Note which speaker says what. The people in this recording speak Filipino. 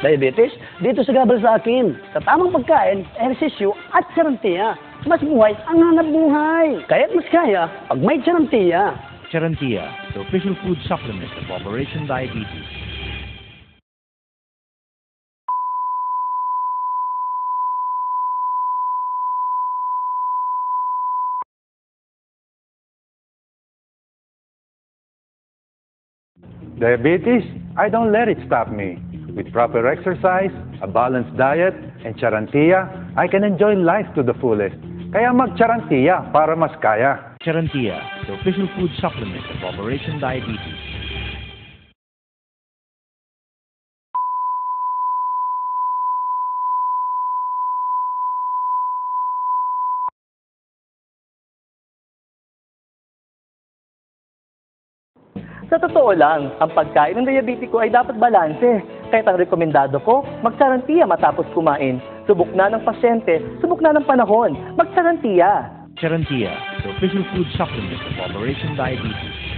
Speaker 1: Diabetes? Dito sa gabal sa akin. Sa tamang pagkain, ehersisyo at Charantia. Mas buhay ang hanap buhay. Kaya't mas kaya pag may Charantia.
Speaker 2: Charantia, the official food supplement of Operation Diabetes.
Speaker 3: Diabetes? I don't let it stop me. With proper exercise, a balanced diet, and Charantia, I can enjoy life to the fullest. Kaya mag-Charantia para mas kaya.
Speaker 2: Charantia, the official food supplement of Operation Diabetes.
Speaker 4: Sa totoo lang, ang pagkain ng diabetiko ay dapat balanse. Kahit ang rekomendado ko, mag-Charantia matapos kumain. Subok na ng pasyente, subok na ng panahon. Mag-Charantia!
Speaker 2: Charantia, the official food supplement of Operation Diabetes.